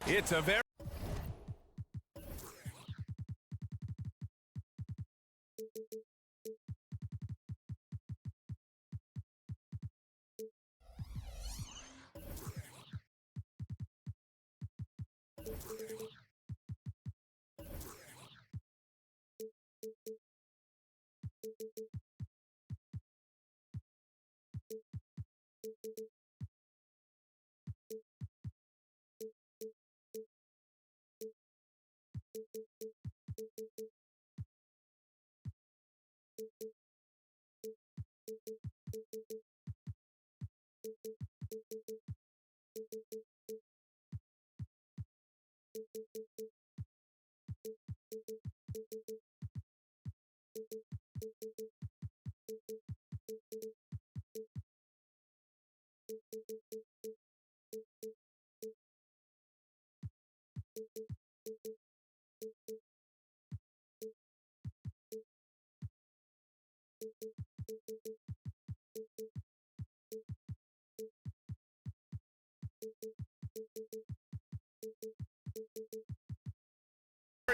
It's a very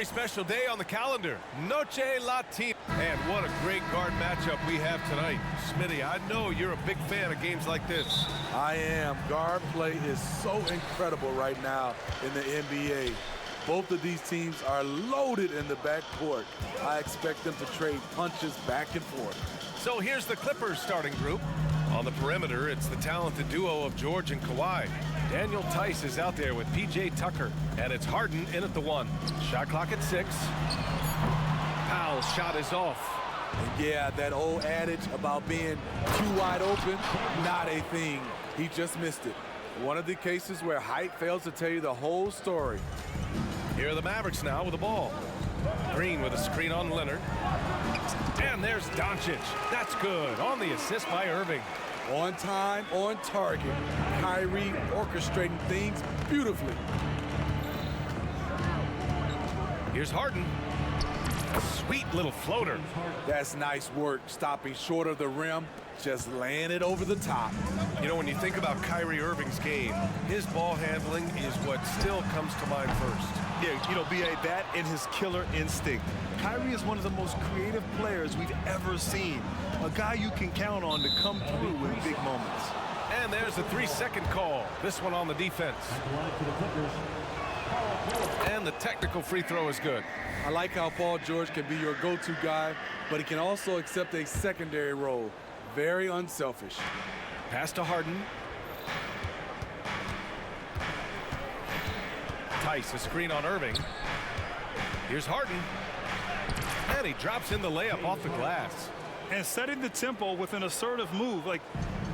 special day on the calendar. Noche Latina. And what a great guard matchup we have tonight. Smitty, I know you're a big fan of games like this. I am. Guard play is so incredible right now in the NBA. Both of these teams are loaded in the backcourt. I expect them to trade punches back and forth. So here's the Clippers starting group. On the perimeter, it's the talented duo of George and Kawhi. Daniel Tice is out there with P.J. Tucker, and it's Harden in at the 1. Shot clock at 6. Powell's shot is off. And yeah, that old adage about being too wide open, not a thing. He just missed it. One of the cases where height fails to tell you the whole story. Here are the Mavericks now with the ball. Green with a screen on Leonard. And there's Doncic. That's good. On the assist by Irving. On time, on target. Kyrie orchestrating things beautifully. Here's Harden. A sweet little floater. That's nice work, stopping short of the rim, just laying it over the top. You know, when you think about Kyrie Irving's game, his ball handling is what still comes to mind first. Yeah, you know, B.A., that and his killer instinct. Kyrie is one of the most creative players we've ever seen. A guy you can count on to come through in big moments. And there's a 3-second call. This one on the defense. And the technical free throw is good. I like how Paul George can be your go-to guy, but he can also accept a secondary role. Very unselfish. Pass to Harden. Tice, a screen on Irving. Here's Harden. And he drops in the layup off the glass. And setting the tempo with an assertive move. Like,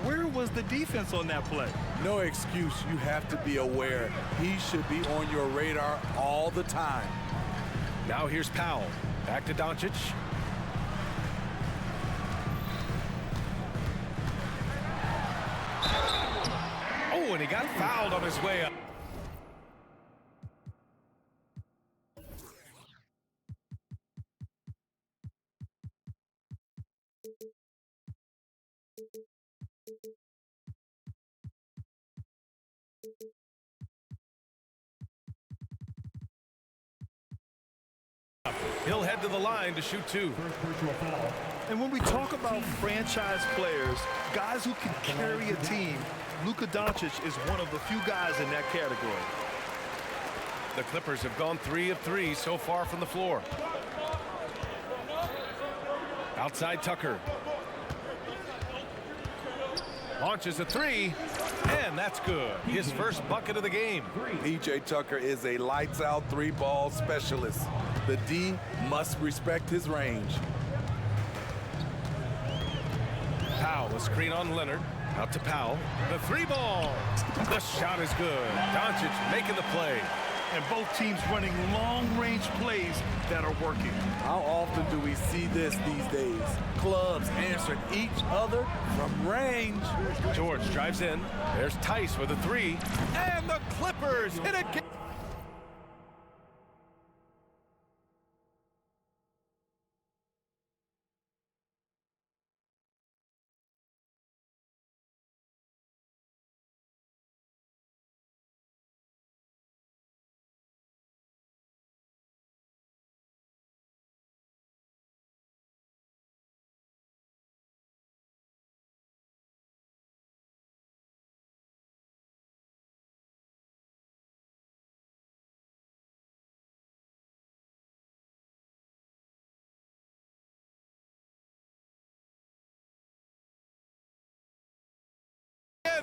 where was the defense on that play? No excuse. You have to be aware. He should be on your radar all the time. Now here's Powell. Back to Doncic. Oh, and he got fouled on his way up. He'll head to the line to shoot 2. And when we talk about franchise players, guys who can carry a team, Luka Doncic is one of the few guys in that category. The Clippers have gone 3 of 3 so far from the floor. Outside Tucker. Launches a 3, and that's good. His first bucket of the game. P.J. Tucker is a lights-out 3-ball specialist. The D must respect his range. Powell, a screen on Leonard. Out to Powell. The 3-ball. The shot is good. Doncic making the play. And both teams running long-range plays that are working. How often do we see this these days? Clubs answering each other from range. George drives in. There's Tice with a 3. And the Clippers hit it.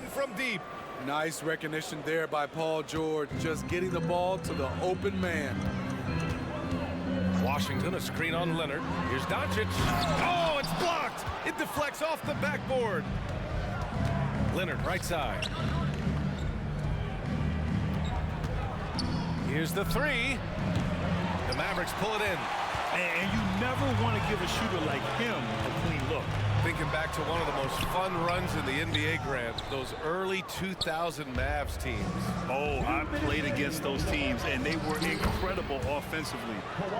Harden from deep. Nice recognition there by Paul George, just getting the ball to the open man. Washington, a screen on Leonard. Here's Doncic. Oh, it's blocked. It deflects off the backboard. Leonard, right side. Here's the three. The Mavericks pull it in. And you never want to give a shooter like him a clean look. Thinking back to one of the most fun runs in the NBA, Grant, those early 2000 Mavs teams. Oh, I played against those teams, and they were incredible offensively.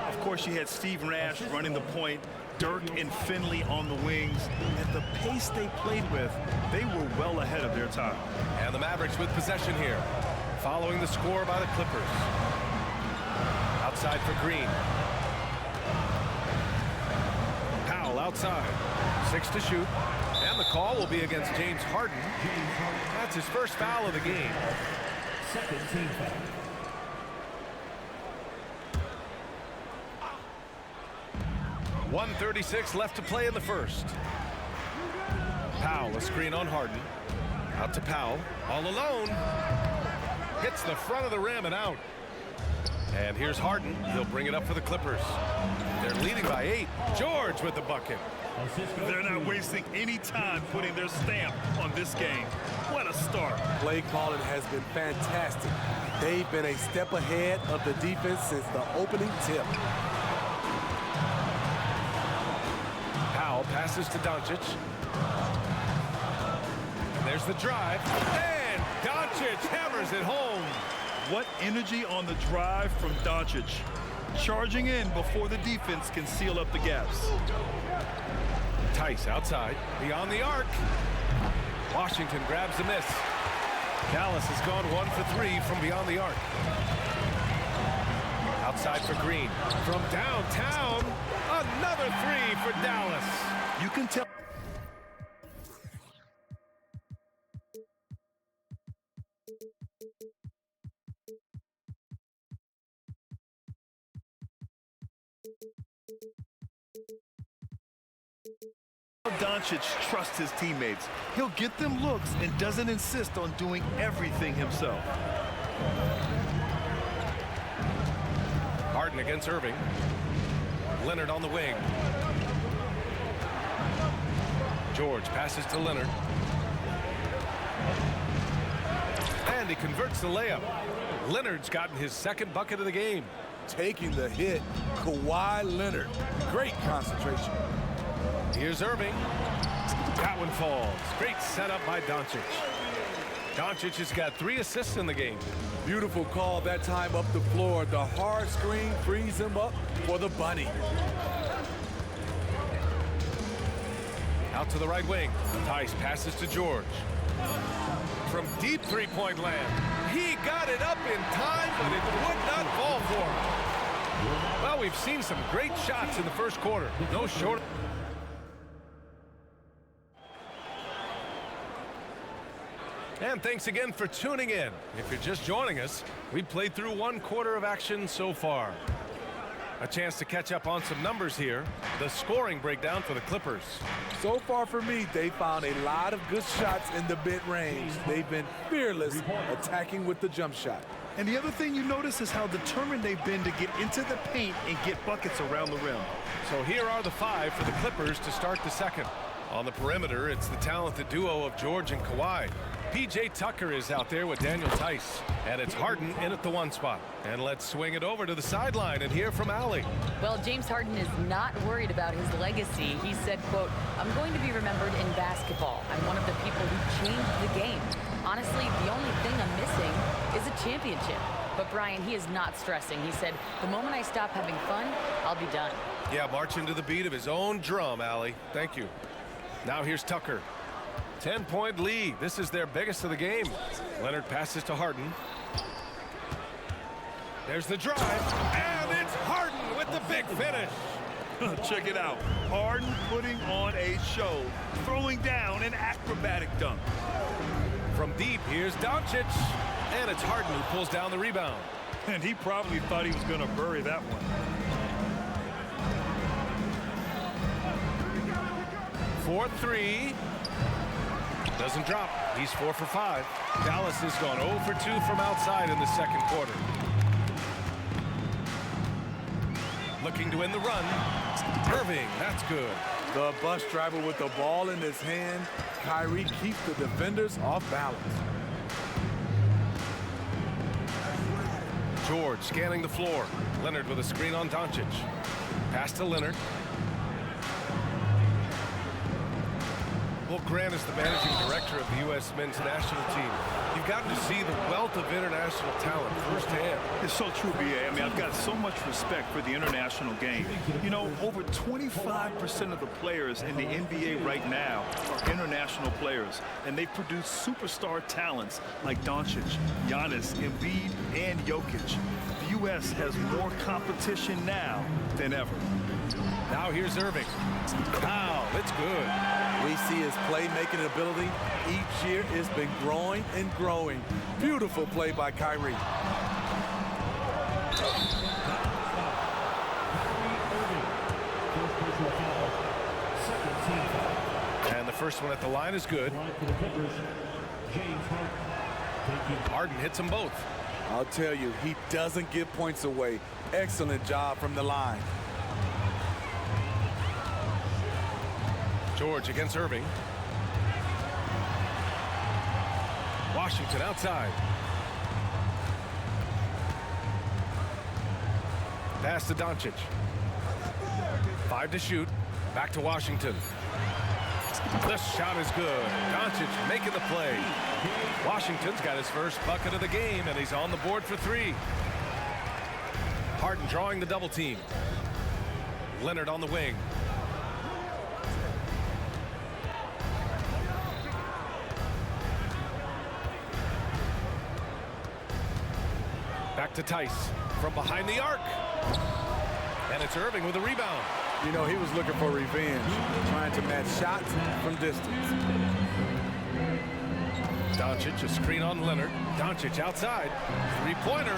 Of course, you had Steve Nash running the point, Dirk and Finley on the wings. At the pace they played with, they were well ahead of their time. And the Mavericks with possession here, following the score by the Clippers. Outside for Green. Powell outside. 6 to shoot. And the call will be against James Harden. That's his first foul of the game. Second team foul. .136 left to play in the first. Powell, a screen on Harden. Out to Powell, all alone. Hits the front of the rim and out. And here's Harden. He'll bring it up for the Clippers. They're leading by 8. George with the bucket. They're not wasting any time putting their stamp on this game. What a start. Play calling has been fantastic. They've been a step ahead of the defense since the opening tip. Powell passes to Doncic. And there's the drive. And Doncic hammers it home. What energy on the drive from Doncic. Charging in before the defense can seal up the gaps. Tice outside, beyond the arc. Washington grabs the miss. Dallas has gone 1 for 3 from beyond the arc. Outside for Green. From downtown, another 3 for Dallas. You can tell. Doncic trusts his teammates. He'll get them looks and doesn't insist on doing everything himself. Harden against Irving. Leonard on the wing. George passes to Leonard. And he converts the layup. Leonard's gotten his second bucket of the game. Taking the hit, Kawhi Leonard. Great concentration. Here's Irving. That one falls. Great setup by Doncic. Doncic has got 3 assists in the game. Beautiful call that time up the floor. The hard screen frees him up for the bunny. Out to the right wing. Tice passes to George. From deep three-point land. He got it up in time, but it would not fall for him. Well, we've seen some great shots in the first quarter. No short. And thanks again for tuning in. If you're just joining us, we've played through 1 quarter of action so far. A chance to catch up on some numbers here. The scoring breakdown for the Clippers. So far for me, they found a lot of good shots in the mid-range. They've been fearless attacking with the jump shot. And the other thing you notice is how determined they've been to get into the paint and get buckets around the rim. So here are the 5 for the Clippers to start the second. On the perimeter, it's the talented duo of George and Kawhi. PJ Tucker is out there with Daniel Tice. And it's Harden in at the 1 spot. And let's swing it over to the sideline and hear from Allie. Well, James Harden is not worried about his legacy. He said, quote, "I'm going to be remembered in basketball. I'm one of the people who changed the game. Honestly, the only thing I'm missing is a championship." But Brian, he is not stressing. He said, "The moment I stop having fun, I'll be done." Yeah, marching to the beat of his own drum, Allie. Thank you. Now here's Tucker. 10-point lead. This is their biggest of the game. Leonard passes to Harden. There's the drive, and it's Harden with the big finish. Check it out. Harden putting on a show, throwing down an acrobatic dunk. From deep, here's Doncic, and it's Harden who pulls down the rebound. And he probably thought he was going to bury that one. 4-3. The Doesn't drop. He's 4 for 5. Dallas has gone 0 for 2 from outside in the second quarter. Looking to win the run. Irving, that's good. The bus driver with the ball in his hand. Kyrie keeps the defenders off balance. George scanning the floor. Leonard with a screen on Doncic. Pass to Leonard. Well, Grant is the managing director of the U.S. men's national team. You've gotten to see the wealth of international talent firsthand. It's so true, B.A. I mean, I've got so much respect for the international game. You know, over 25% of the players in the NBA right now are international players, and they produce superstar talents like Doncic, Giannis, Embiid, and Jokic. The U.S. has more competition now than ever. Now here's Irving. Wow, it's good. We see his playmaking ability each year has been growing and growing. Beautiful play by Kyrie. And the first one at the line is good. Harden hits them both. I'll tell you, he doesn't give points away. Excellent job from the line. George against Irving. Washington outside. Pass to Doncic. 5 to shoot. Back to Washington. The shot is good. Doncic making the play. Washington's got his first bucket of the game, and he's on the board for 3. Harden drawing the double team. Leonard on the wing. Back to Tice from behind the arc. And it's Irving with a rebound. You know, he was looking for revenge, trying to match shots from distance. Doncic, a screen on Leonard. Doncic outside. Three-pointer.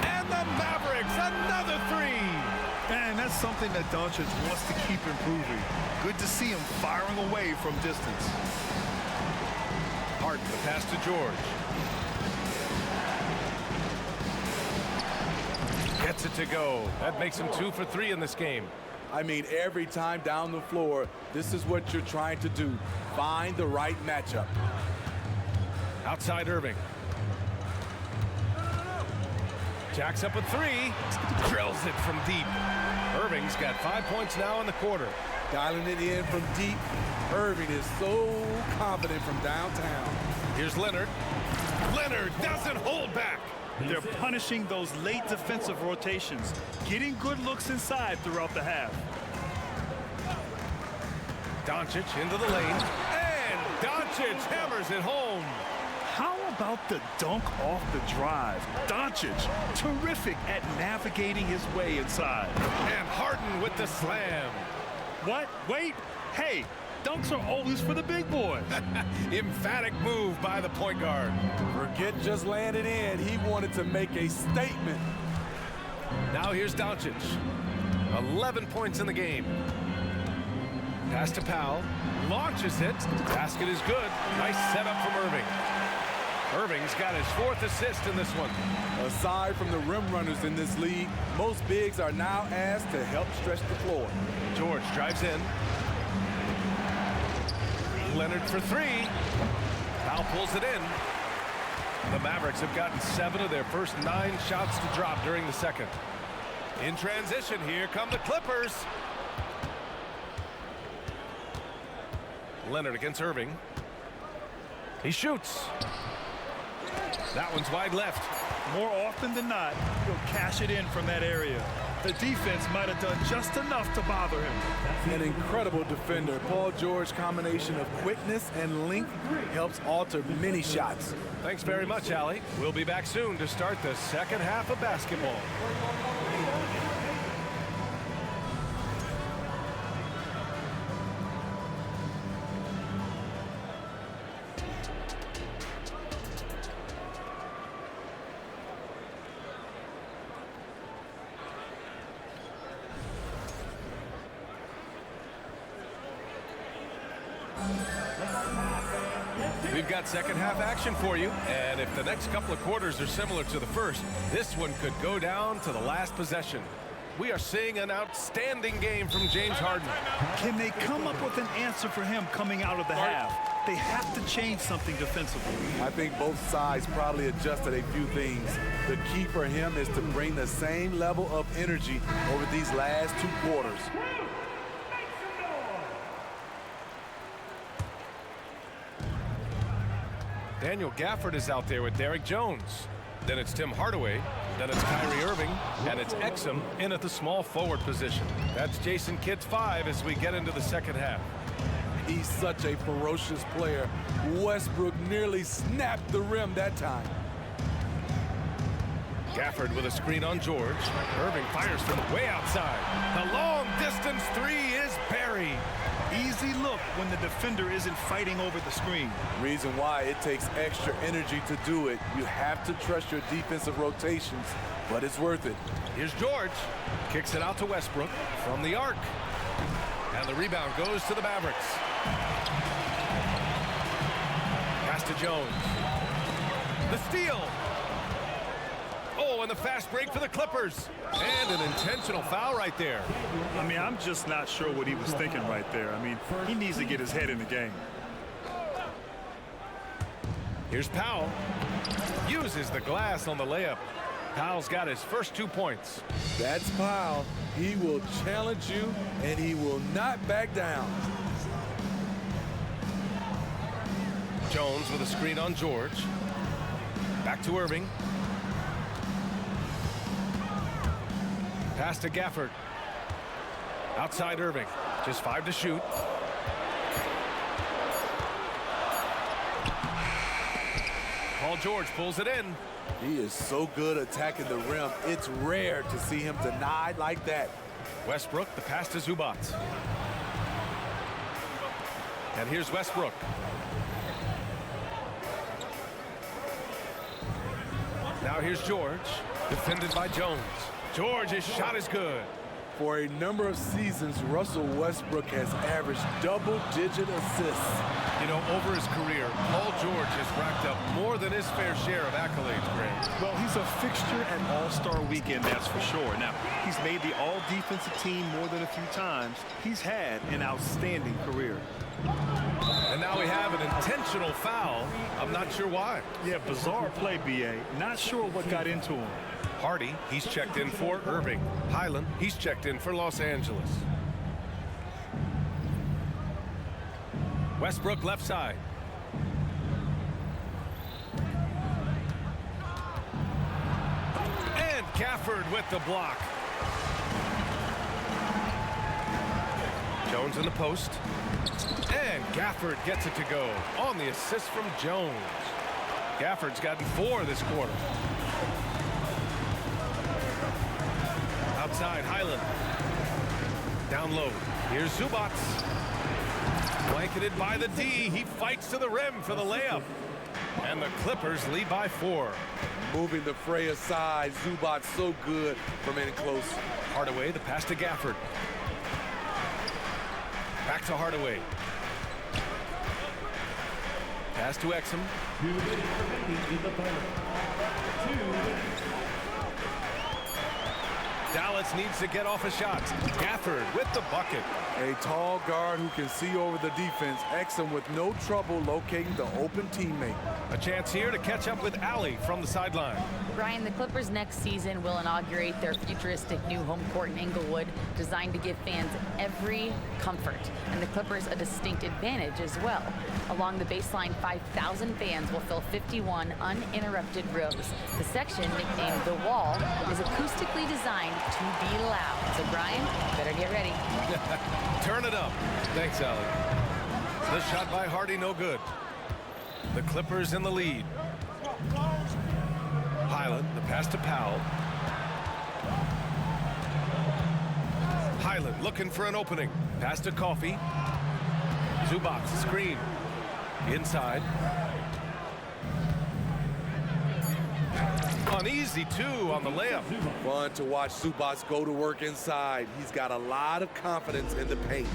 And the Mavericks, another 3. And that's something that Doncic wants to keep improving. Good to see him firing away from distance. Harden, the pass to George. Gets it to go. That makes him 2 for 3 in this game. I mean, every time down the floor, this is what you're trying to do. Find the right matchup. Outside Irving. Jacks up a 3. Drills it from deep. Irving's got 5 points now in the quarter. Dialing it in from deep. Irving is so confident from downtown. Here's Leonard. Leonard doesn't hold back. They're punishing those late defensive rotations, getting good looks inside throughout the half. Doncic into the lane. And Doncic hammers it home. How about the dunk off the drive? Doncic, terrific at navigating his way inside. And Harden with the slam. What? Wait. Hey, dunks are always for the big boys. Emphatic move by the point guard. Forget just laying it in. He wanted to make a statement. Now here's Doncic. 11 points in the game. Pass to Powell. Launches it. Basket is good. Nice setup from Irving. Irving's got his 4th assist in this one. Aside from the rim runners in this league, most bigs are now asked to help stretch the floor. George drives in. Leonard for 3. Powell pulls it in. The Mavericks have gotten 7 of their first 9 shots to drop during the second. In transition, here come the Clippers. Leonard against Irving. He shoots. That one's wide left. More often than not, he'll cash it in from that area. The defense might have done just enough to bother him. An incredible defender. Paul George's combination of quickness and length helps alter many shots. Thanks very much, Allie. We'll be back soon to start the second half of basketball. We've got second half action for you, and if the next couple of quarters are similar to the first, this one could go down to the last possession. We are seeing an outstanding game from James Harden. Can they come up with an answer for him coming out of the half? They have to change something defensively. I think both sides probably adjusted a few things. The key for him is to bring the same level of energy over these last 2 quarters. Daniel Gafford is out there with Derek Jones. Then it's Tim Hardaway. Then it's Kyrie Irving. And it's Exum in at the small forward position. That's Jason Kidd's 5 as we get into the second half. He's such a ferocious player. Westbrook nearly snapped the rim that time. Gafford with a screen on George. Irving fires from way outside. The long distance 3 is buried. Easy look when the defender isn't fighting over the screen. Reason why it takes extra energy to do it. You have to trust your defensive rotations, but it's worth it. Here's George. Kicks it out to Westbrook from the arc. And the rebound goes to the Mavericks. Pass to Jones. The steal. Oh, and the fast break for the Clippers. And an intentional foul right there. I mean, I'm just not sure what he was thinking right there. I mean, he needs to get his head in the game. Here's Powell. Uses the glass on the layup. Powell's got his first 2 points. That's Powell. He will challenge you, and he will not back down. Jones with a screen on George. Back to Irving. Pass to Gafford. Outside Irving. Just 5 to shoot. Paul George pulls it in. He is so good attacking the rim. It's rare to see him denied like that. Westbrook, the pass to Zubac. And here's Westbrook. Now here's George. Defended by Jones. George's shot is good. For a number of seasons, Russell Westbrook has averaged double-digit assists. You know, over his career, Paul George has racked up more than his fair share of accolades, Grant. Well, he's a fixture at All-Star Weekend, that's for sure. Now, he's made the All-Defensive Team more than a few times. He's had an outstanding career. And now we have an intentional foul. I'm not sure why. Yeah, bizarre play, B.A. Not sure what got into him. Hardy, he's checked in for Irving. Highland, he's checked in for Los Angeles. Westbrook left side. And Gafford with the block. Jones in the post. And Gafford gets it to go on the assist from Jones. Gafford's gotten 4 this quarter. Outside, Highland. Down low. Here's Zubac. Blanketed by the D. He fights to the rim for the layup. And the Clippers lead by 4. Moving the fray aside, Zubac so good from in close. Hardaway, the pass to Gafford. Back to Hardaway. Pass to Exum. Dallas needs to get off a shot. Gafford with the bucket. A tall guard who can see over the defense. Exum with no trouble locating the open teammate. A chance here to catch up with Allie from the sideline. Brian, the Clippers next season will inaugurate their futuristic new home court in Inglewood, designed to give fans every comfort, and the Clippers a distinct advantage as well. Along the baseline, 5,000 fans will fill 51 uninterrupted rows. The section, nicknamed The Wall, is acoustically designed to be loud. So Brian, better get ready. Turn it up. Thanks, Allie. The shot by Hardy, no good. The Clippers in the lead. Highland, the pass to Powell. Highland looking for an opening. Pass to Coffey. Zubac, screen. Inside. Uneasy, too, on the layup. Fun to watch Zubac go to work inside. He's got a lot of confidence in the paint.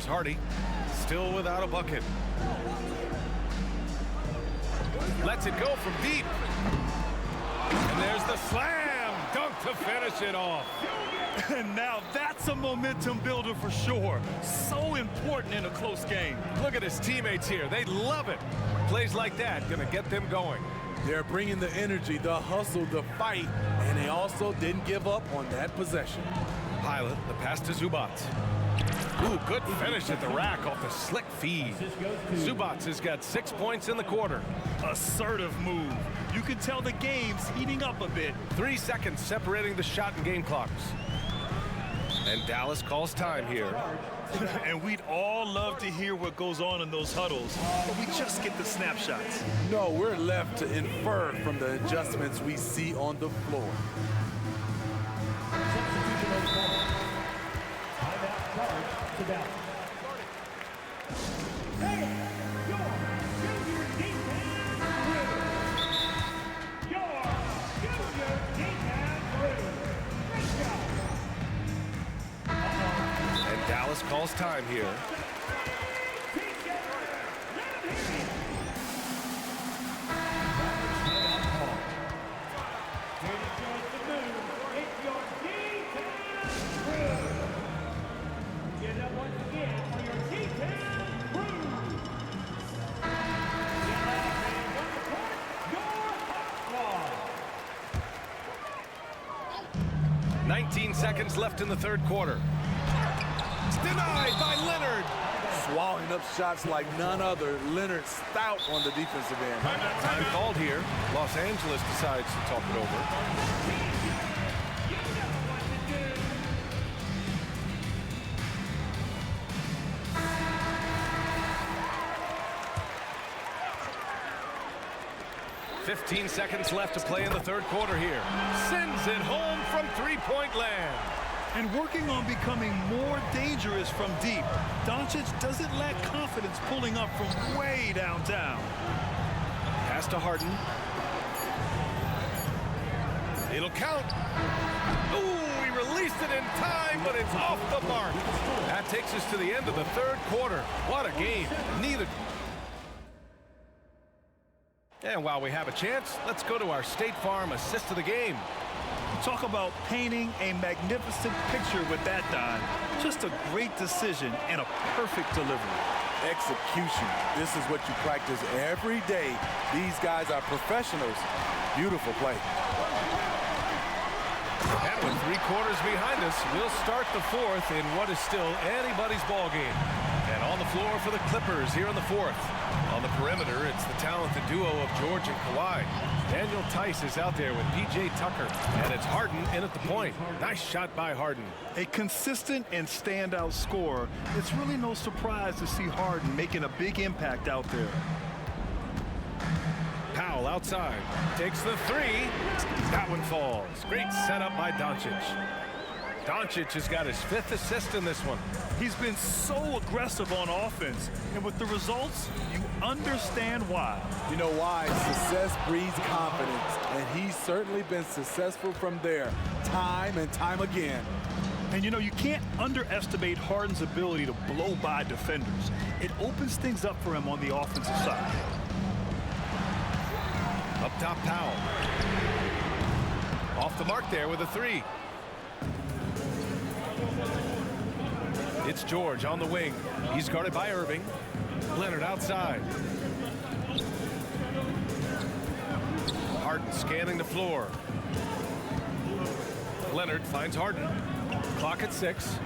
Here's Hardy, still without a bucket. Lets it go from deep. And there's the slam dunk to finish it off. And now that's a momentum builder for sure. So important in a close game. Look at his teammates here. They love it. Plays like that gonna get them going. They're bringing the energy, the hustle, the fight, and they also didn't give up on that possession. Pilot, the pass to Zubats. Ooh, good finish at the rack off the slick feed. Zubats has got 6 points in the quarter. Assertive move. You can tell the game's heating up a bit. 3 seconds separating the shot and game clocks. And Dallas calls time here. And we'd all love to hear what goes on in those huddles, but we just get the snapshots. No, we're left to infer from the adjustments we see on the floor. Timeout card to Dallas. Hey, your junior defense winner. Your junior defense winner. Great job. And Dallas calls time here. Get up once again for your T-Town crew. Get up and on the court, your hot squad. 19 seconds left in the third quarter. It's denied by Leonard. Swallowing up shots like none other, Leonard stout on the defensive end. Time called here. Los Angeles decides to talk it over. You know what to do. 15 seconds left to play in the third quarter here. Sends it home from three-point land. And working on becoming more dangerous from deep. Doncic doesn't lack confidence pulling up from way downtown. Pass to Harden. It'll count. Ooh, he released it in time, but it's off the mark. That takes us to the end of the third quarter. What a game. Neither. And while we have a chance, let's go to our State Farm assist of the game. Talk about painting a magnificent picture with that dime. Just a great decision and a perfect delivery. Execution. This is what you practice every day. These guys are professionals. Beautiful play. And with 3 quarters behind us, we'll start the fourth in what is still anybody's ball game. And on the floor for the Clippers here in the fourth. On the perimeter, it's the talented duo of George and Kawhi. Daniel Tice is out there with P.J. Tucker. And it's Harden in at the point. Nice shot by Harden. A consistent and standout scorer. It's really no surprise to see Harden making a big impact out there. Powell outside. Takes the 3. That one falls. Great setup by Doncic. Doncic has got his 5th assist in this one. He's been so aggressive on offense, and with the results, you understand why. You know why? Success breeds confidence, and he's certainly been successful from there, time and time again. And you know, you can't underestimate Harden's ability to blow by defenders. It opens things up for him on the offensive side. Up top, Powell. Off the mark there with a 3. It's George on the wing. He's guarded by Irving. Leonard outside. Harden scanning the floor. Leonard finds Harden. Clock at 6.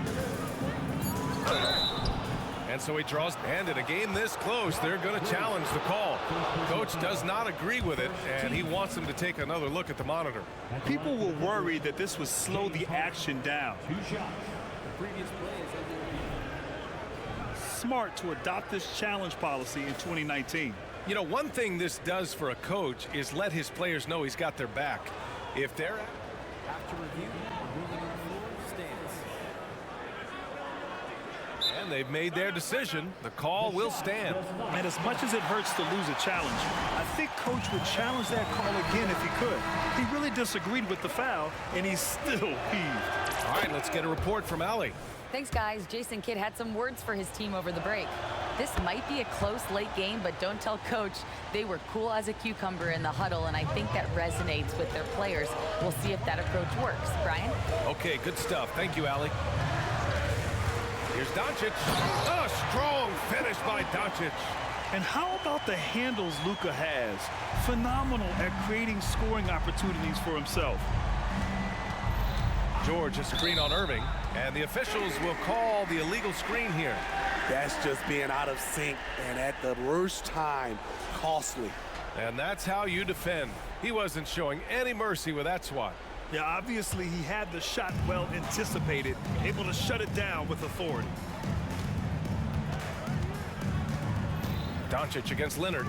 And so he draws. And in a game this close, they're going to challenge the call. Coach does not agree with it, and he wants him to take another look at the monitor. People were worried that this would slow the action down. 2 shots. The previous play is Smart to adopt this challenge policy in 2019. You know, one thing this does for a coach is let his players know he's got their back. If they're After review, the ruling on the floor stands. and they've made their decision, the call will stand. And as much as it hurts to lose a challenge, I think Coach would challenge that call again if he could. He really disagreed with the foul, and he's still peeved. All right, let's get a report from Allie. Thanks, guys. Jason Kidd had some words for his team over the break. This might be a close late game, but don't tell Coach. They were cool as a cucumber in the huddle, and I think that resonates with their players. We'll see if that approach works. Brian? Okay, good stuff. Thank you, Allie. Here's Doncic. A strong finish by Doncic. And how about the handles Luka has? Phenomenal at creating scoring opportunities for himself. George, a screen on Irving, and the officials will call the illegal screen here. That's just being out of sync, and at the worst time, costly. And that's how you defend. He wasn't showing any mercy with that swat. Yeah, obviously he had the shot well anticipated, able to shut it down with authority. Doncic against Leonard.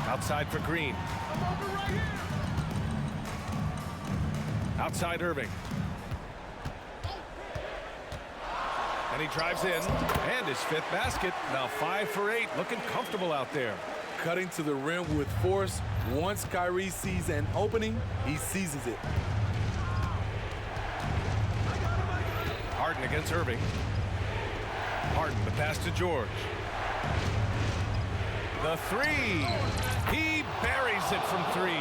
Outside for Green. Outside Irving. And he drives in. And his fifth basket. Now 5 for 8. Looking comfortable out there. Cutting to the rim with force. Once Kyrie sees an opening, he seizes it. Harden against Irving. Harden, the pass to George. The three. He buries it from 3.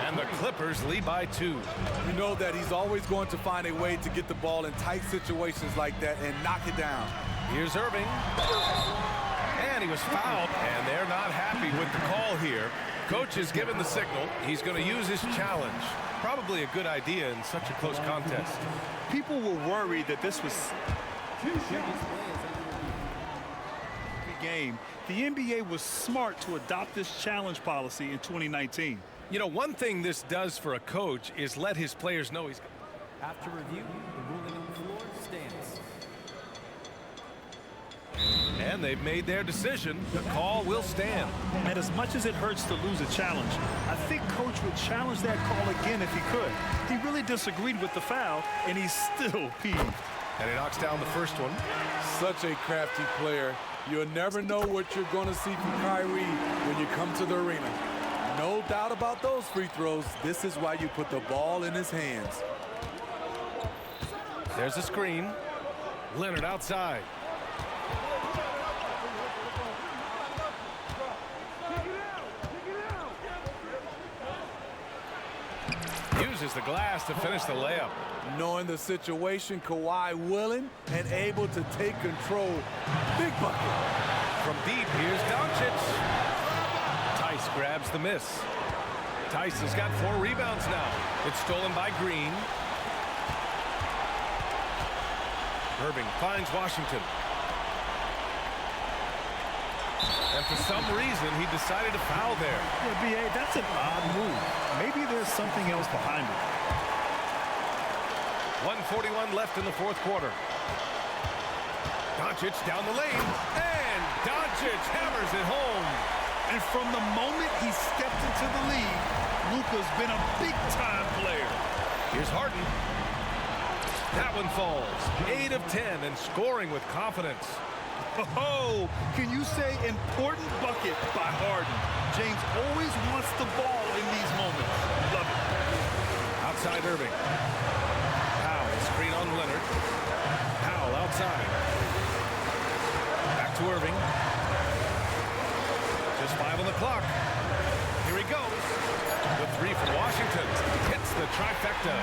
And the Clippers lead by 2. You know that he's always going to find a way to get the ball in tight situations like that and knock it down. Here's Irving. And he was fouled. And they're not happy with the call here. Coach is given the signal. He's going to use his challenge. Probably a good idea in such a close contest. People were worried that this was game. The NBA was smart to adopt this challenge policy in 2019. You know, one thing this does for a coach is let his players know he's... After review, the ruling on the floor stands. And they've made their decision. The call will stand. And as much as it hurts to lose a challenge, I think Coach would challenge that call again if he could. He really disagreed with the foul, and he's still peeved. And he knocks down the first one. Such a crafty player. You'll never know what you're going to see from Kyrie when you come to the arena. No doubt about those free throws. This is why you put the ball in his hands. There's a screen. Leonard outside. Uses the glass to finish the layup. Knowing the situation, Kawhi willing and able to take control. Big bucket. From deep, here's Doncic. Tice grabs the miss. Tice has got 4 rebounds now. It's stolen by Green. Irving finds Washington. And for some reason, he decided to foul there. Yeah, B.A., that's an odd move. Maybe there's something else behind it. 1:41 left in the fourth quarter. Doncic down the lane. And Doncic hammers it home. And from the moment he stepped into the league, Luka's been a big-time player. Here's Harden. That one falls. 8 of 10 and scoring with confidence. Oh, can you say important bucket by Harden? James always wants the ball in these moments. Love it. Outside Irving. Powell, screen on Leonard. Powell outside. Back to Irving. Just 5 on the clock. Here he goes. The 3 from Washington. Hits the trifecta.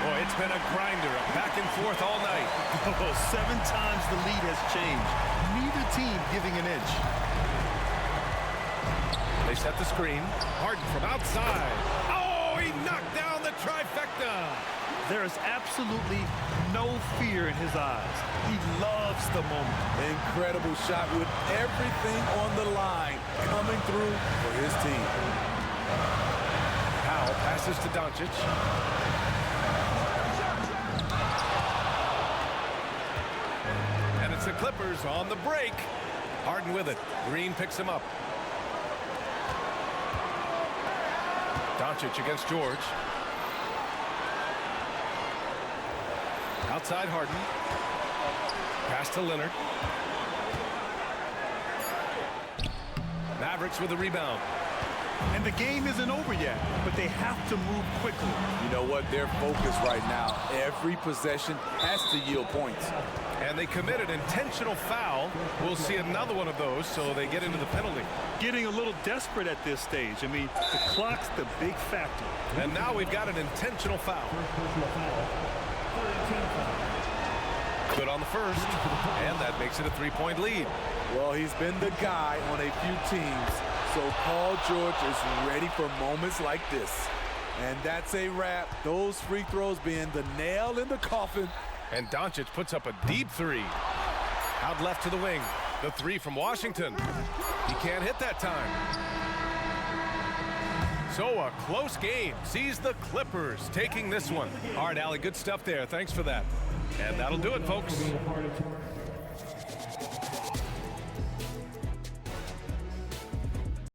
Boy, it's been a grinder, back and forth all night. Oh, 7 times the lead has changed. Neither team giving an inch. They set the screen. Harden from outside. Oh, he knocked down the trifecta. There is absolutely no fear in his eyes. He loves the moment. Incredible shot with everything on the line coming through for his team. Powell passes to Doncic. And it's the Clippers on the break. Harden with it. Green picks him up. Doncic against George. Outside Harden. Pass to Leonard. Mavericks with the rebound. And the game isn't over yet, but they have to move quickly. You know what? They're focused right now. Every possession has to yield points. And they committed intentional foul. We'll see another one of those, so they get into the penalty. Getting a little desperate at this stage. I mean, the clock's the big factor. And now we've got an intentional foul. Good on the first, and that makes it a 3-point lead. Well, he's been the guy on a few teams, so Paul George is ready for moments like this. And that's a wrap. Those free throws being the nail in the coffin. And Doncic puts up a deep three. Out left to the wing. The three from Washington. He can't hit that time. So a close game sees the Clippers taking this one. All right, Allie, good stuff there. Thanks for that. And that'll do it, folks.